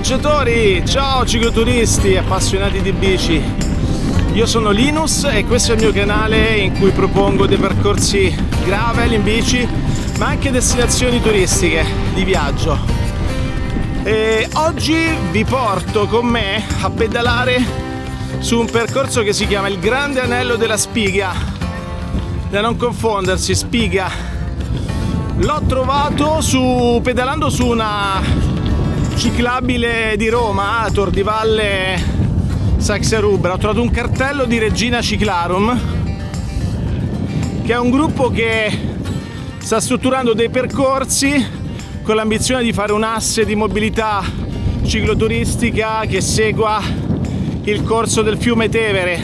viaggiatori, ciao cicloturisti appassionati di bici. Io sono Linus e questo è il mio canale in cui propongo dei percorsi gravel in bici, ma anche destinazioni turistiche di viaggio. E oggi vi porto con me a pedalare su un percorso che si chiama il Grande Anello della Spiga, da non confondersi, Spiga. L'ho trovato pedalando su una ciclabile di Roma, Tor di Valle Saxa Rubra. Ho trovato un cartello di Regina Ciclarum, che è un gruppo che sta strutturando dei percorsi con l'ambizione di fare un asse di mobilità cicloturistica che segua il corso del fiume Tevere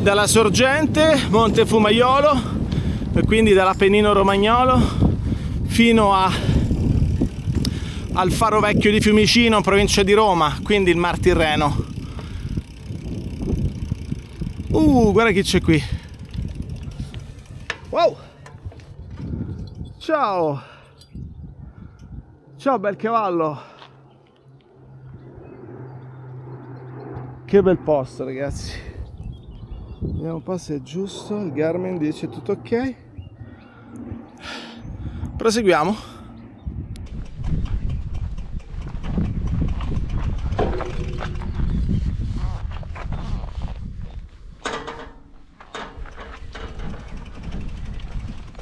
dalla sorgente Monte Fumaiolo e quindi dall'Appennino romagnolo fino al Faro Vecchio di Fiumicino in provincia di Roma, quindi il Mar Tirreno. Guarda chi c'è qui. Wow! Ciao! Ciao bel cavallo! Che bel posto, ragazzi. Vediamo un po' se è giusto. Il Garmin dice tutto ok. Proseguiamo.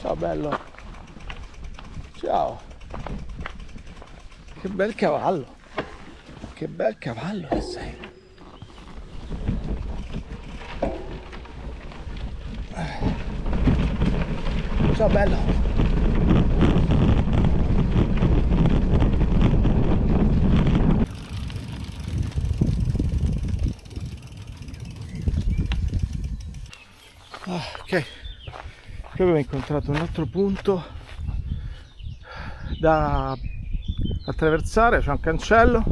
Ciao bello. Ciao. Che bel cavallo. Che bel cavallo che sei. Ciao bello. Ok. Qui abbiamo incontrato un altro punto da attraversare, c'è un cancello,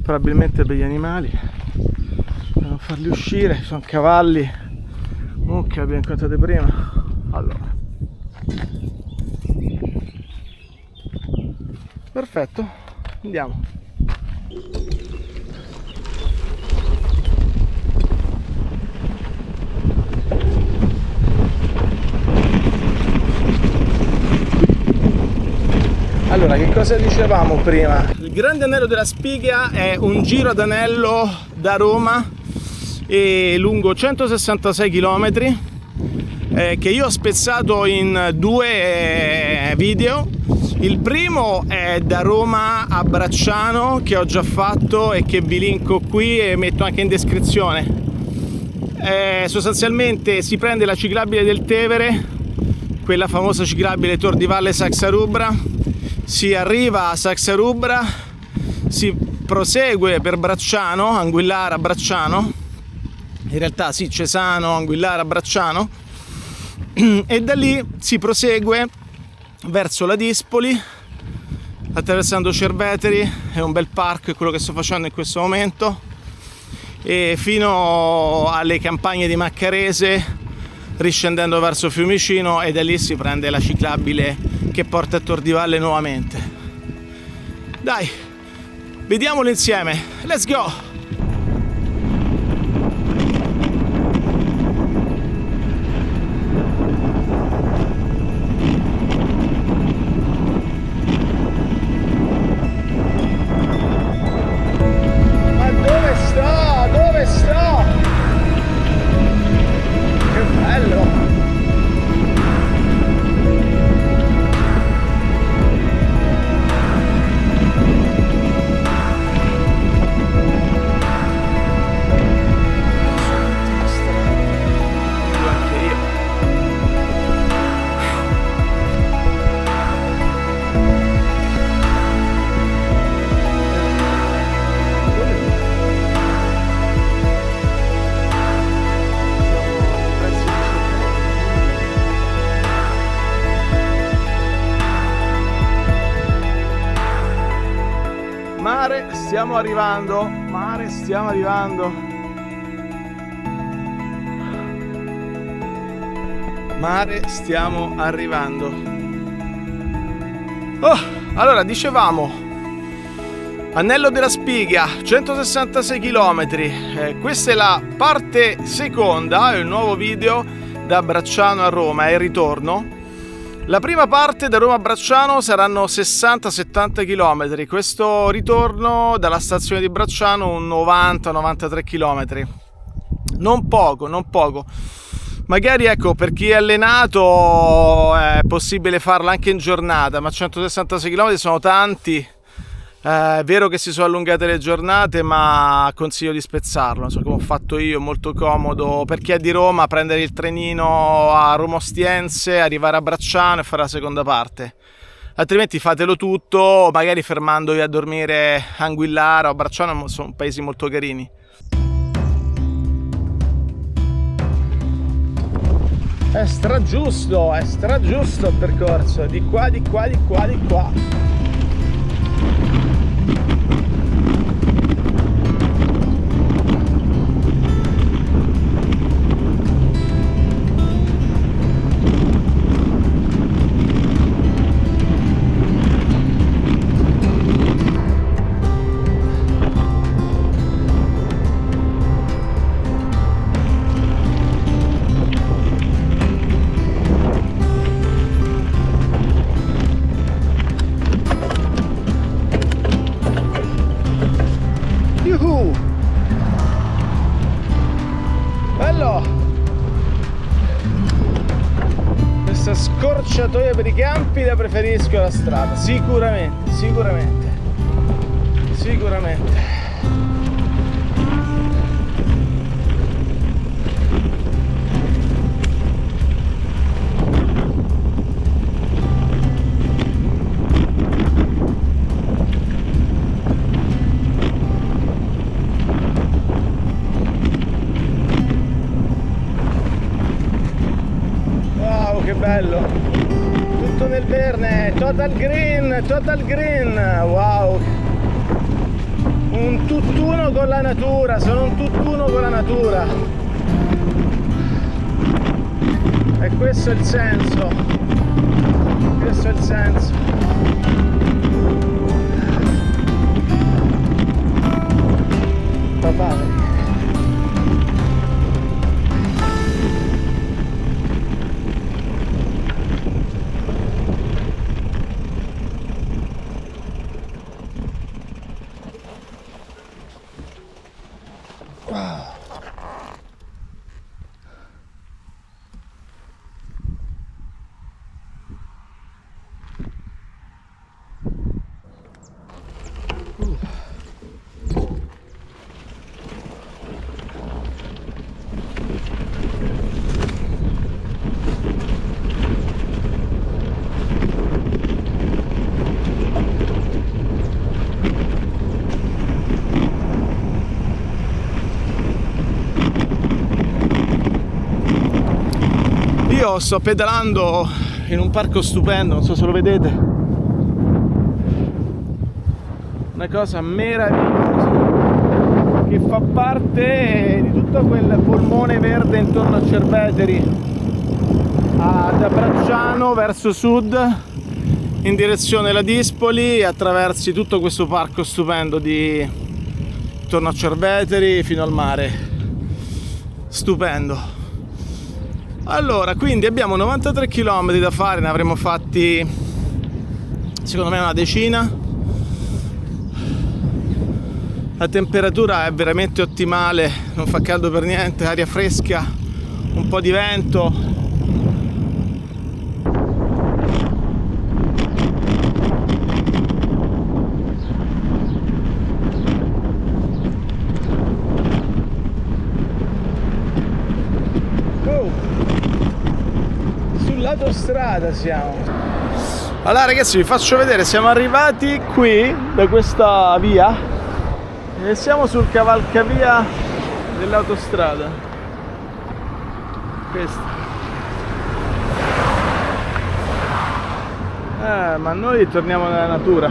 probabilmente per gli animali, per non farli uscire, ci sono cavalli, che abbiamo incontrato prima. Allora, perfetto, andiamo. Allora, che cosa dicevamo prima? Il Grande Anello della Spiga è un giro ad anello da Roma lungo 166 km che io ho spezzato in due video. Il primo è da Roma a Bracciano, che ho già fatto e che vi linko qui e metto anche in descrizione. Sostanzialmente si prende la ciclabile del Tevere, quella famosa ciclabile Tor di Valle Saxa Rubra, si arriva a Saxa Rubra, si prosegue per Bracciano, Anguillara, Bracciano, in realtà sì, Cesano, Anguillara, Bracciano, e da lì si prosegue verso la Dispoli, attraversando Cerveteri, è un bel parco, è quello che sto facendo in questo momento, e fino alle campagne di Maccarese, riscendendo verso Fiumicino, e da lì si prende la ciclabile che porta a Tor di Valle nuovamente. Dai, vediamolo insieme, let's go! Ma dove sto? Dove sto? Che bello! Mare, stiamo arrivando. Mare, stiamo arrivando. Mare, stiamo arrivando. Oh, allora, dicevamo, Anello della Spiga, 166 km. Questa è la parte seconda, è il nuovo video da Bracciano a Roma, è il ritorno. La prima parte da Roma a Bracciano saranno 60-70 km, questo ritorno dalla stazione di Bracciano un 90-93 km. Non poco, non poco. Magari ecco, per chi è allenato è possibile farla anche in giornata, ma 166 km sono tanti. È vero che si sono allungate le giornate, ma consiglio di spezzarlo, non so come ho fatto io, è molto comodo per chi è di Roma prendere il trenino a Roma Ostiense, arrivare a Bracciano e fare la seconda parte. Altrimenti fatelo tutto, magari fermandovi a dormire a Anguillara o a Bracciano, sono paesi molto carini. È stragiusto il percorso, di qua, di qua, di qua, di qua. Bello! Questa scorciatoia per i campi la preferisco alla strada, sicuramente, sicuramente, sicuramente. Che bello, tutto nel verde, total green, wow, un tutt'uno con la natura, sono un tutt'uno con la natura, e questo è il senso, questo è il senso. Papà. Io sto pedalando in un parco stupendo, non so se lo vedete, una cosa meravigliosa che fa parte di tutto quel polmone verde intorno a Cerveteri, da Bracciano verso sud in direzione Ladispoli, e attraversi tutto questo parco stupendo intorno a Cerveteri fino al mare, stupendo. Allora, quindi abbiamo 93 km da fare, ne avremo fatti secondo me una decina. La temperatura è veramente ottimale, non fa caldo per niente, aria fresca, un po' di vento. Sull'autostrada siamo. Allora ragazzi, vi faccio vedere, siamo arrivati qui da questa via e siamo sul cavalcavia dell'autostrada. Questa. Ma noi torniamo nella natura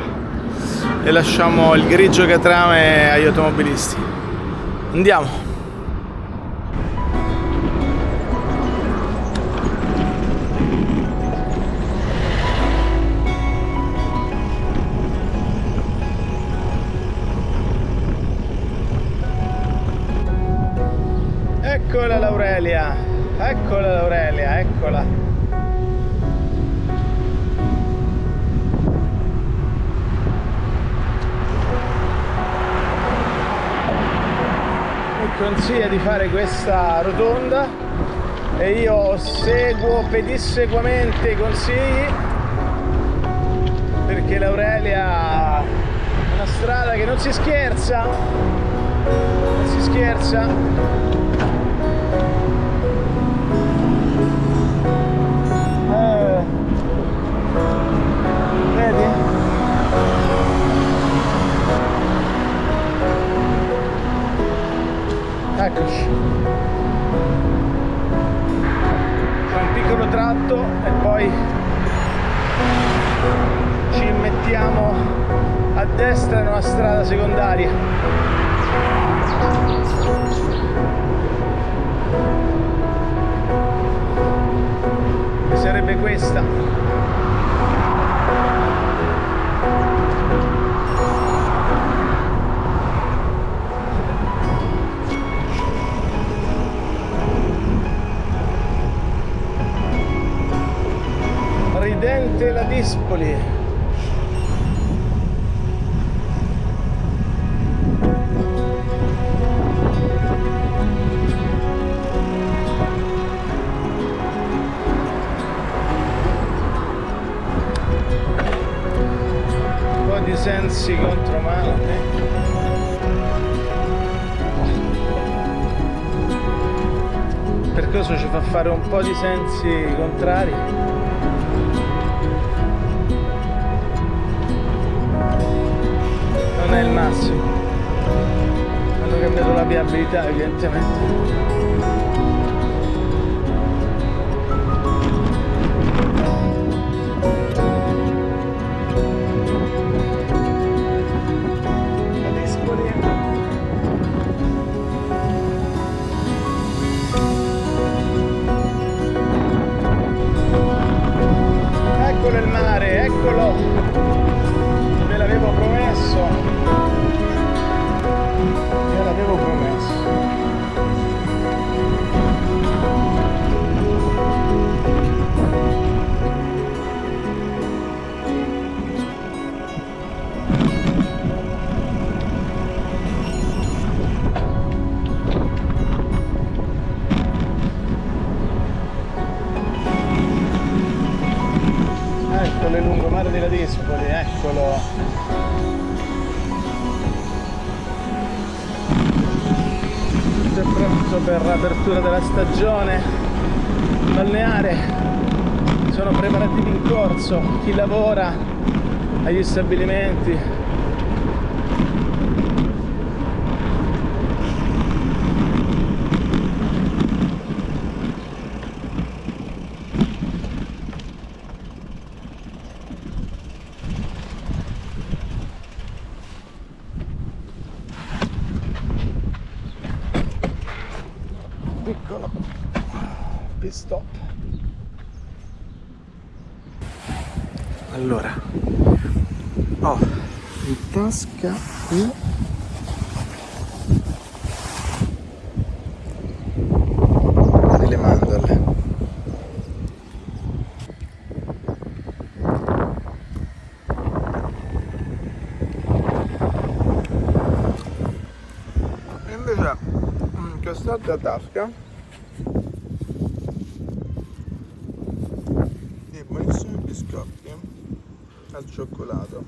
e lasciamo il grigio catrame agli automobilisti. Andiamo. Eccola l'Aurelia, eccola l'Aurelia, eccola. Mi consiglia di fare questa rotonda e io seguo pedissequamente i consigli, perché l'Aurelia è una strada che non si scherza, non si scherza. Vedi? Eccoci. C'è un piccolo tratto e poi ci mettiamo a destra in una strada secondaria. Che sarebbe questa. Ridente Ladispoli. Un po' di sensi contromano. Il percorso ci fa fare un po' di sensi contrari. Non è il massimo, hanno cambiato la viabilità evidentemente. Eccolo il mare, eccolo, ve l'avevo promesso. Io l'avevo promesso. Eccolo il lungomare di Ladispoli, eccolo. È pronto per l'apertura della stagione balneare. Sono preparativi in corso, chi lavora agli stabilimenti. Piccolo pit stop. Allora ho in tasca qui delle mandorle. E invece quest'altra tasca dei buonissimi biscotti al cioccolato.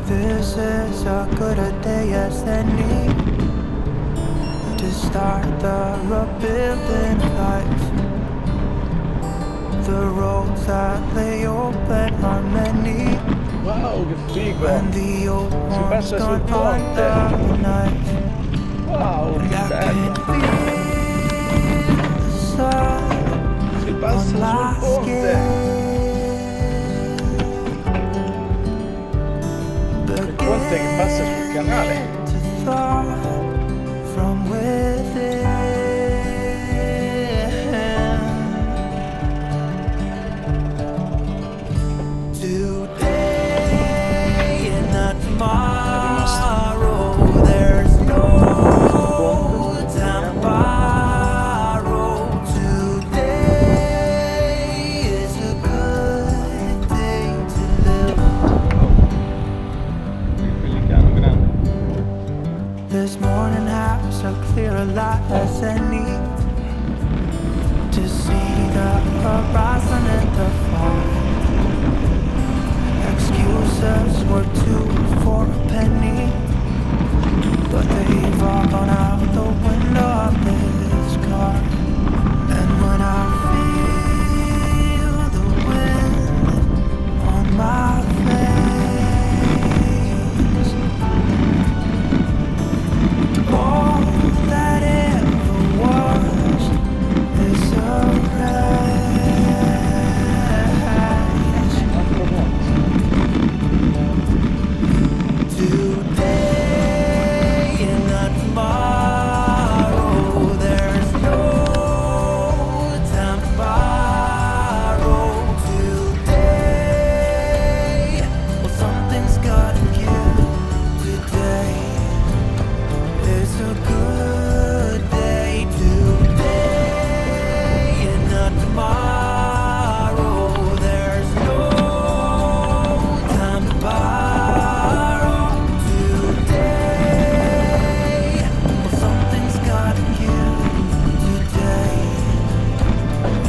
This is as good a day as any to start the rebuilding of life. The roads that lay open are many. Wow, che figo! And the old Si ones passa sul gone ponte. under the night. Wow, And che I can bello! feel the sun Si passa one last Il ponte che passa sul canale. to thought from within. Today and not tomorrow, there's no time borrow. Today is a good day to live. Pellicano grande. This morning has a clearer light as any to see the horizon and the fall. Excuses were two for a penny, but they've all gone out the window of this car. And when I feel the wind on my face, all that ever was is a rage. Today and not tomorrow, there's no time to borrow. Today, well, something's gotta give. Today is a good day. Today and not tomorrow, there's no time to borrow. Today, well, something's gotta give. Today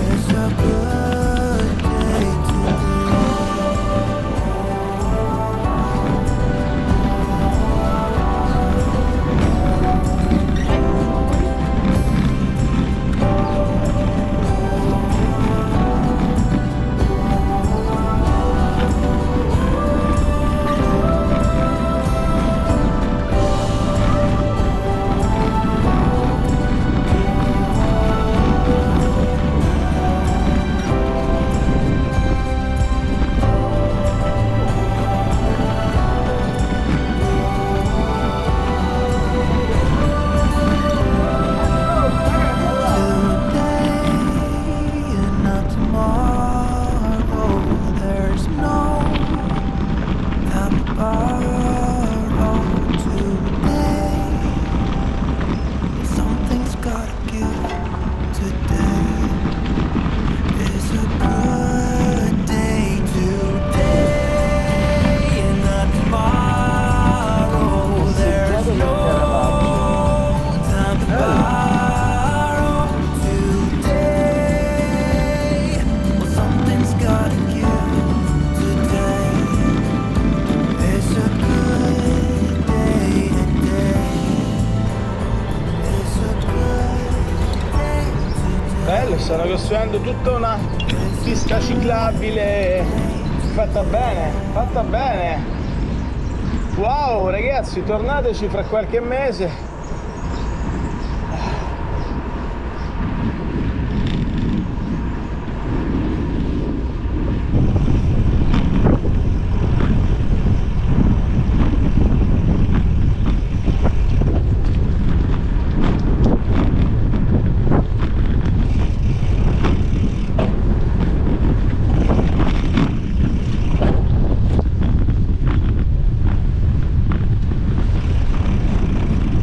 is a good day and not tomorrow, there's no time to borrow. Today, something's gotta give. Today is a good day. Today and not tomorrow, there's no time to borrow. Today, well, something's gotta give. Today is a good day, and day is a good day. Bello, stanno costruendo tutta una pista ciclabile fatta bene, fatta bene. Wow ragazzi, tornateci fra qualche mese.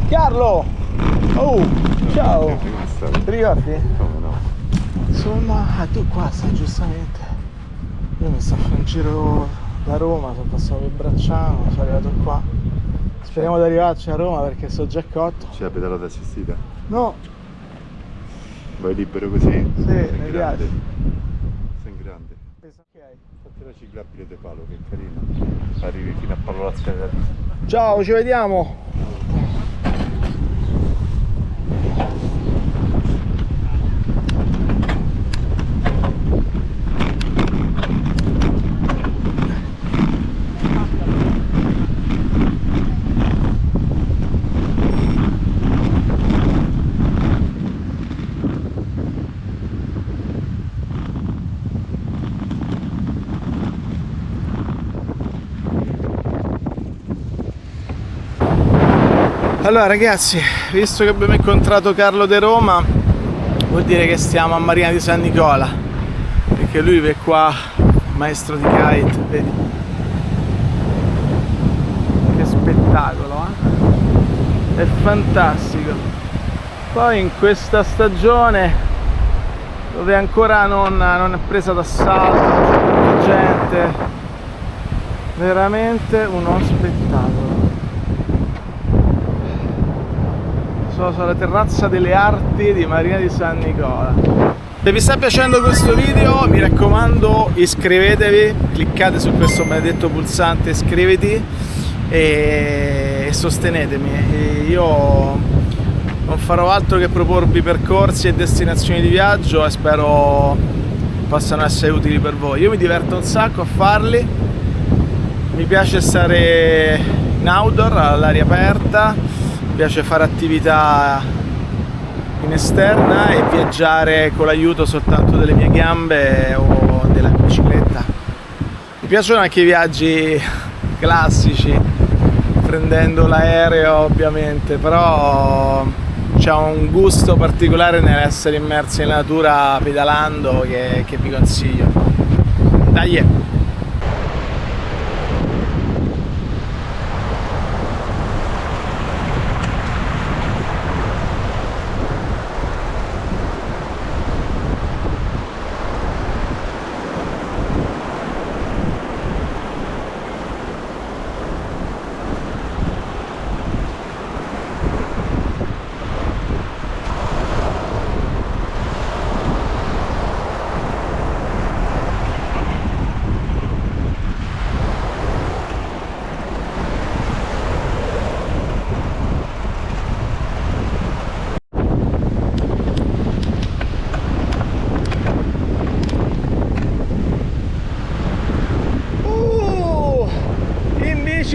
Carlo! Oh, ciao! Ti ricordi? Come no? Insomma, tu qua stai giustamente. Io mi sto a fare un giro da Roma, sono passato per Bracciano, sono arrivato qua. Speriamo di arrivarci a Roma perché sto già cotto. C'è la pedalata assistita? No, Vai libero così? sì, Sei mi grande. piace. Sei grande. Ok. Fatti la ciclabile de palo, che carino. Arrivi fino a Pallolazzo della pista. Ciao, ci vediamo! Allora ragazzi, visto che abbiamo incontrato Carlo De Roma, vuol dire che stiamo a Marina di San Nicola, perché lui è qua, maestro di kite, vedi? Che spettacolo, eh? È fantastico. Poi in questa stagione, dove ancora non è presa d'assalto, non c'è tanta gente, veramente uno spettacolo. Sono sulla terrazza delle arti di Marina di San Nicola. Se vi sta piacendo questo video, mi raccomando, iscrivetevi, cliccate su questo benedetto pulsante iscriviti e sostenetemi. Io non farò altro che proporvi percorsi e destinazioni di viaggio e spero possano essere utili per voi. Io mi diverto un sacco a farli, mi piace stare in outdoor, all'aria aperta, mi piace fare attività in esterna e viaggiare con l'aiuto soltanto delle mie gambe o della bicicletta. Mi piacciono anche i viaggi classici, prendendo l'aereo ovviamente, però c'è un gusto particolare nell'essere immersi nella natura pedalando che vi consiglio. Dai!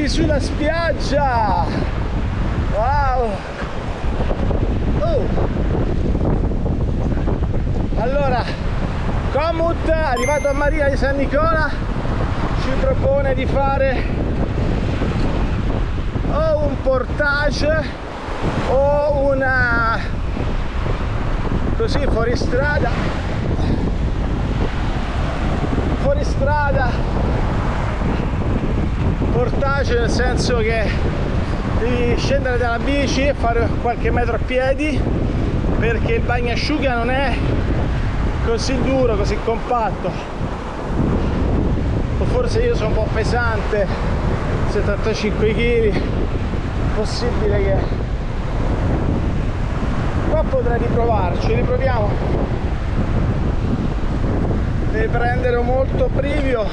Sulla spiaggia, wow. Allora, Komoot, arrivato a Marina di San Nicola, ci propone di fare o un portage o una così fuoristrada, portage nel senso che devi scendere dalla bici e fare qualche metro a piedi, perché il bagnasciuga non è così duro, così compatto, o forse io sono un po' pesante, 75 kg, possibile che qua potrei riprovarci, riproviamo. Devi prendere molto brivio,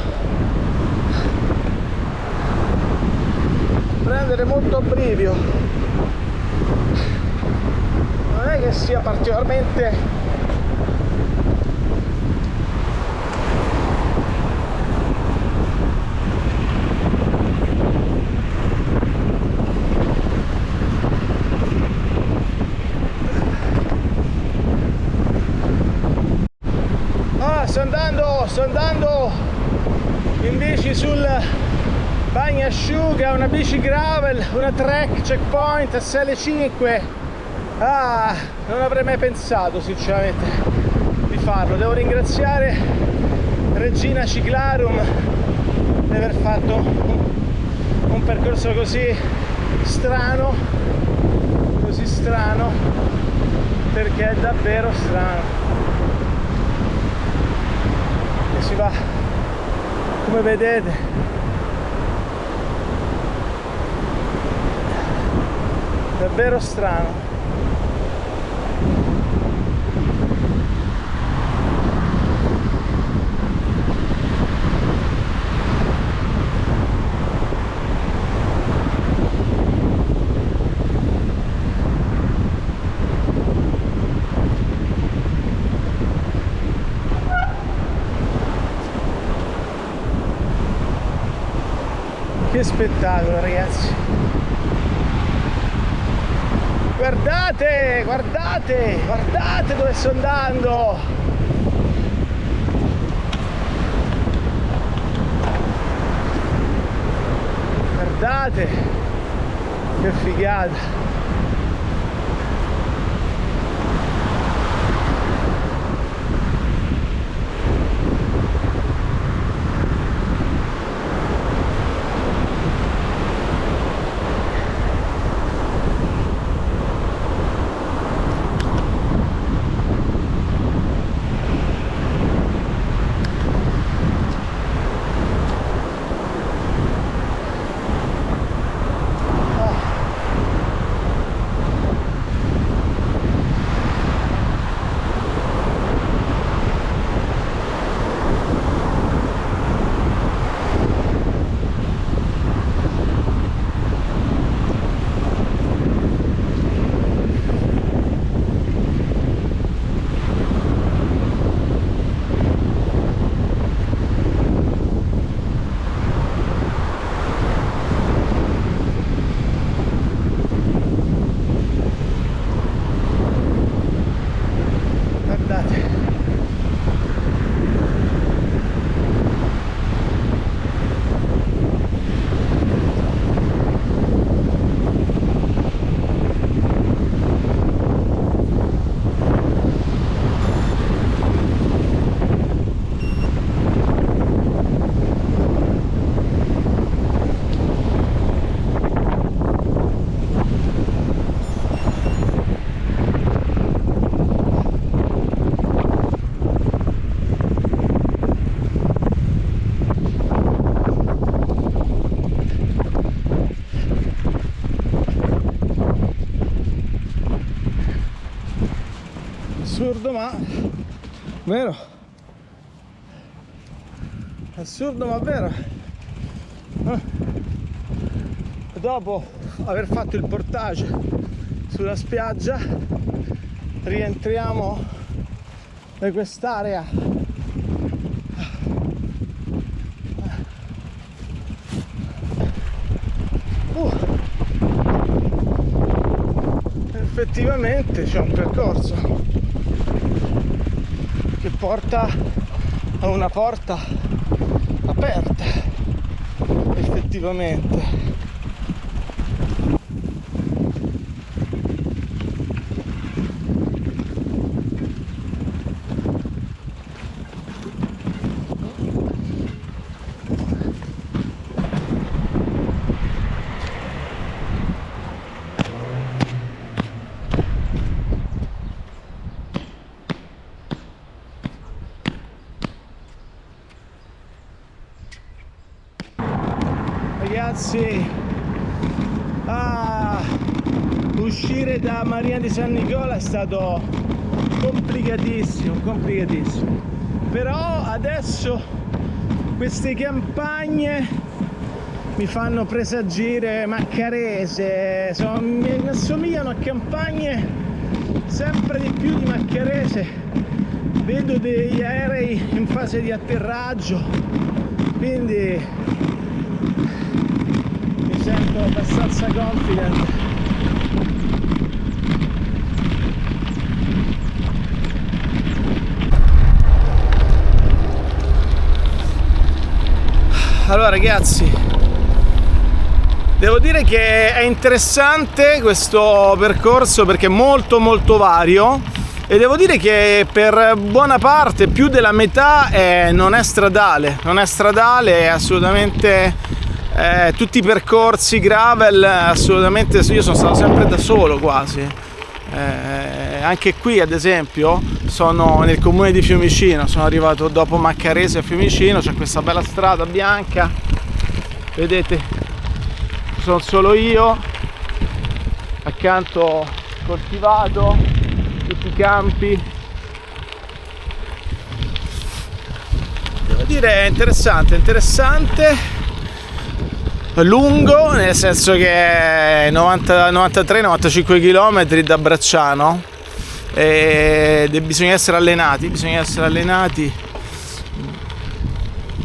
non è che sia particolarmente sto andando in bici sul bagnasciuga, una bici gravel, una Trek Checkpoint SL5. Non avrei mai pensato sinceramente di farlo. Devo ringraziare Regina Ciclarum di aver fatto un percorso così strano, perché è davvero strano. E si va, come vedete, davvero strano. Che spettacolo, ragazzi! Guardate, guardate, guardate dove sto andando! Guardate, che figata! guardate. Assurdo ma vero, assurdo ma vero. Dopo aver fatto il portage sulla spiaggia rientriamo da quest'area effettivamente c'è un percorso che porta a una porta aperta, effettivamente. Ragazzi, uscire da Maria di San Nicola è stato complicatissimo, però adesso queste campagne mi fanno presagire Maccarese, mi assomigliano a campagne sempre di più di Maccarese. Vedo degli aerei in fase di atterraggio, quindi mi sento abbastanza confident. Allora ragazzi, devo dire che è interessante questo percorso perché è molto vario e devo dire che per buona parte, più della metà, non è stradale, è assolutamente tutti i percorsi gravel, assolutamente. Io sono stato sempre da solo quasi, anche qui ad esempio sono nel comune di Fiumicino, sono arrivato dopo Maccarese a Fiumicino, c'è questa bella strada bianca, vedete, sono solo io, accanto coltivato, tutti i campi. Devo dire è interessante, lungo, nel senso che è 93-95 km da Bracciano e bisogna essere allenati,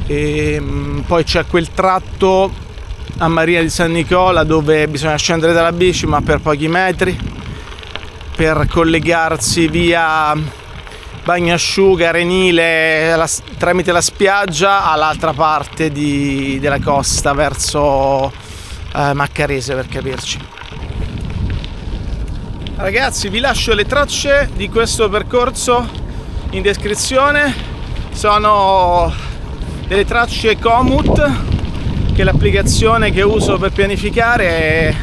e poi c'è quel tratto a Maria di San Nicola dove bisogna scendere dalla bici ma per pochi metri per collegarsi via Bagnasciuga, Arenile, tramite la spiaggia all'altra parte della costa verso Maccarese, per capirci. Ragazzi, vi lascio le tracce di questo percorso in descrizione, sono delle tracce Komoot, che è l'applicazione che uso per pianificare, e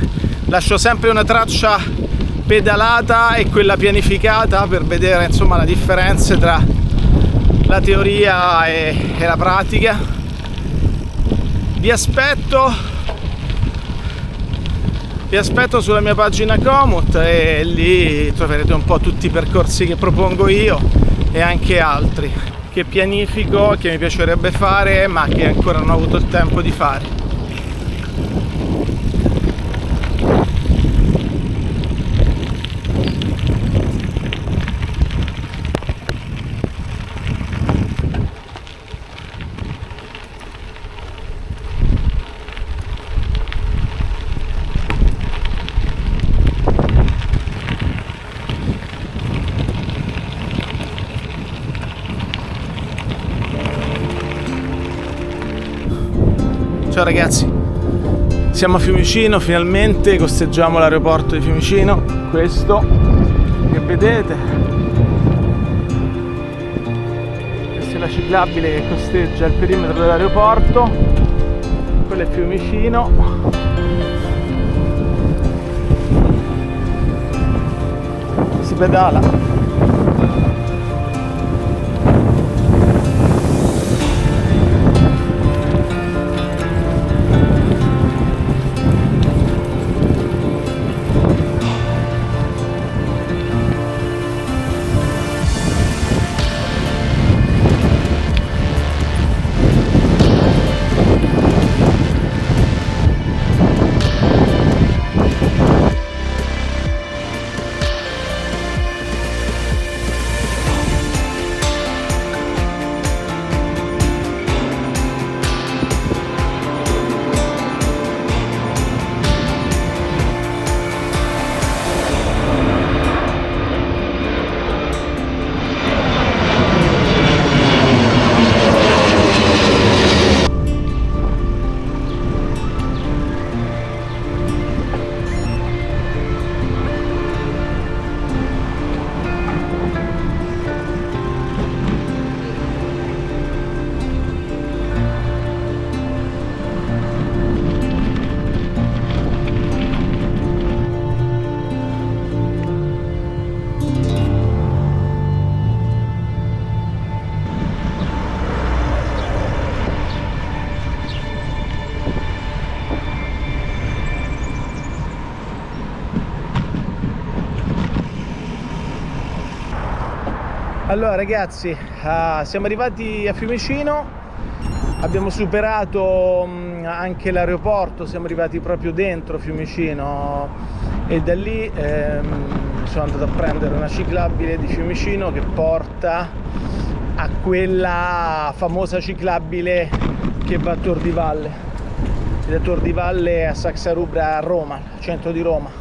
lascio sempre una traccia pedalata e quella pianificata per vedere insomma la differenza tra la teoria e la pratica. Vi aspetto sulla mia pagina Komoot e lì troverete un po' tutti i percorsi che propongo io e anche altri che pianifico, che mi piacerebbe fare ma che ancora non ho avuto il tempo di fare. Ciao ragazzi, siamo a Fiumicino, finalmente costeggiamo l'aeroporto di Fiumicino, questo che vedete. Questa è la ciclabile che costeggia il perimetro dell'aeroporto, quello è Fiumicino. Si pedala. Allora ragazzi, siamo arrivati a Fiumicino, abbiamo superato anche l'aeroporto, siamo arrivati proprio dentro Fiumicino e da lì sono andato a prendere una ciclabile di Fiumicino che porta a quella famosa ciclabile che va a Tor di Valle, e da Tor di Valle a Saxarubra a Roma, centro di Roma,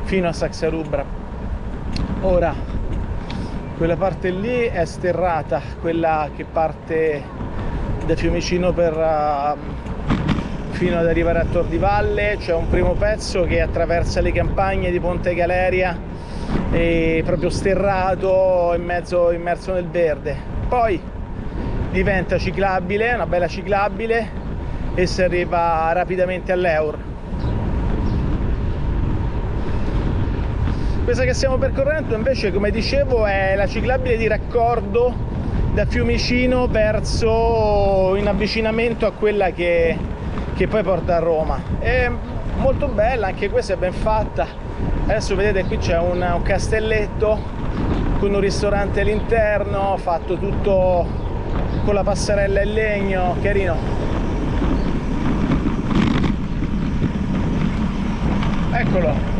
fino a Saxarubra. Ora quella parte lì è sterrata, quella che parte da Fiumicino fino ad arrivare a Tor di Valle. C'è un primo pezzo che attraversa le campagne di Ponte Galeria, e proprio sterrato, in mezzo, immerso nel verde. Poi diventa ciclabile, una bella ciclabile, e si arriva rapidamente all'Eur. Questa che stiamo percorrendo invece, come dicevo, è la ciclabile di raccordo da Fiumicino verso, in avvicinamento a quella che poi porta a Roma. È molto bella, anche questa è ben fatta. Adesso vedete qui c'è un castelletto con un ristorante all'interno, fatto tutto con la passerella in legno, carino. Eccolo.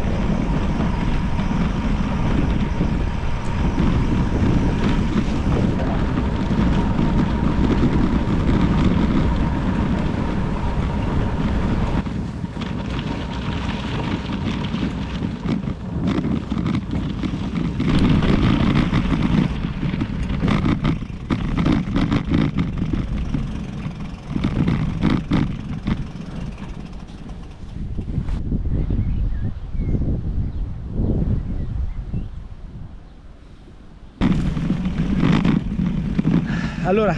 Allora,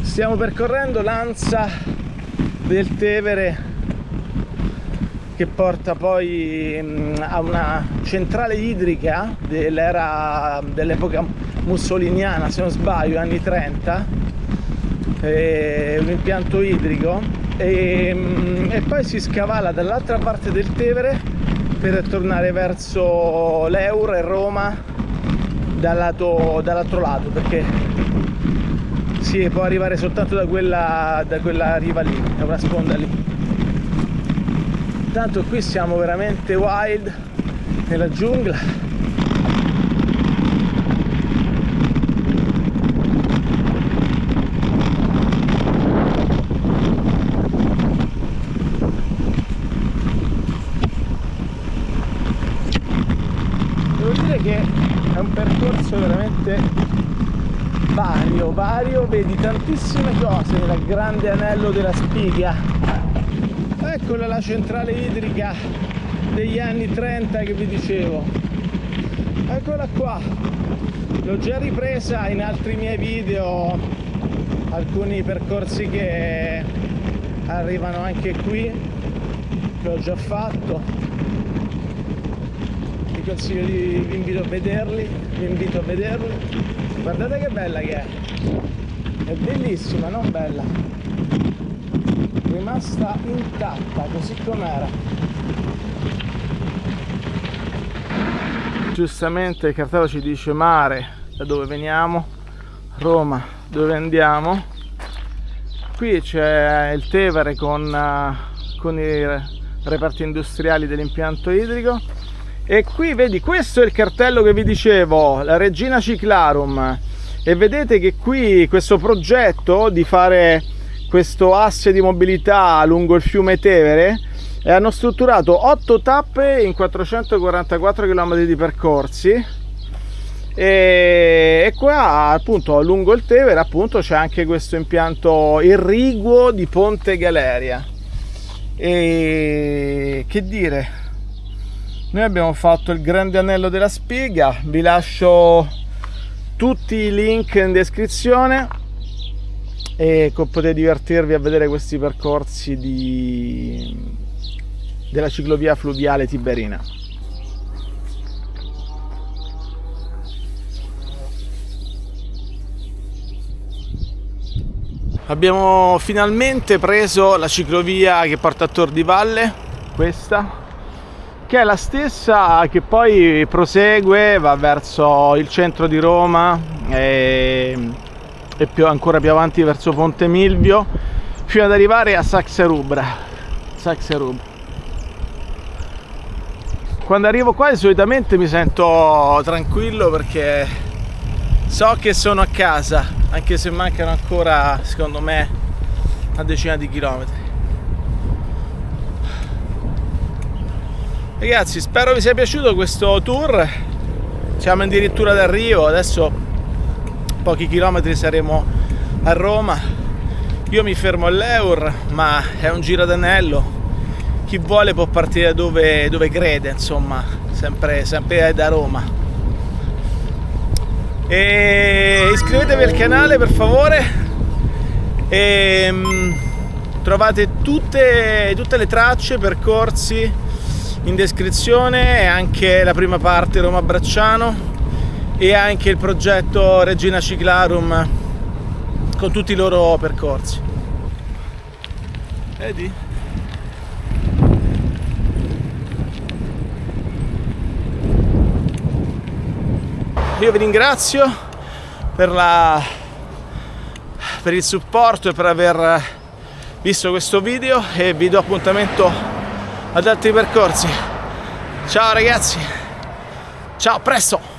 stiamo percorrendo l'Ansa del Tevere, che porta poi a una centrale idrica dell'epoca mussoliniana, se non sbaglio, anni 30, un impianto idrico, e poi si scavala dall'altra parte del Tevere per tornare verso l'Eur e Roma dall'altro lato, perché si può arrivare soltanto da quella riva lì, è una sponda lì. Tanto qui siamo veramente wild, nella giungla. Devo dire che è un percorso veramente vario, vedi tantissime cose nel grande anello della Spiga. Eccola la centrale idrica degli anni 30 che vi dicevo, eccola qua. L'ho già ripresa in altri miei video, alcuni percorsi che arrivano anche qui, che ho già fatto. Vi consiglio vi invito a vederli, guardate che bella che è bellissima, non bella, rimasta intatta così com'era. Giustamente il cartello ci dice mare da dove veniamo, Roma dove andiamo. Qui c'è il Tevere con i reparti industriali dell'impianto idrico, e qui vedi, questo è il cartello che vi dicevo, la Regina Ciclarum, e vedete che qui questo progetto di fare questo asse di mobilità lungo il fiume Tevere, e hanno strutturato 8 tappe in 444 km di percorsi, e qua appunto lungo il Tevere appunto c'è anche questo impianto irriguo di Ponte Galeria. E che dire, noi abbiamo fatto il grande anello della Spiga, vi lascio tutti i link in descrizione e potete divertirvi a vedere questi percorsi della ciclovia fluviale tiberina. Abbiamo finalmente preso la ciclovia che porta a Tor di Valle, questa, che è la stessa che poi prosegue, va verso il centro di Roma e ancora più avanti verso Ponte Milvio, fino ad arrivare a Saxe-Rubra. Quando arrivo qua solitamente mi sento tranquillo perché so che sono a casa, anche se mancano ancora, secondo me, una decina di chilometri. Ragazzi, spero vi sia piaciuto questo tour. Siamo addirittura d'arrivo, adesso pochi chilometri saremo a Roma. Io mi fermo all'Eur, ma è un giro d'anello. Chi vuole può partire dove crede, insomma, sempre da Roma. E iscrivetevi al canale per favore, e trovate tutte le tracce, percorsi in descrizione, e anche la prima parte Roma-Bracciano e anche il progetto Regina Ciclarum con tutti i loro percorsi. Vedi? Io vi ringrazio per il supporto e per aver visto questo video, e vi do appuntamento ad altri percorsi. Ciao ragazzi, ciao, a presto!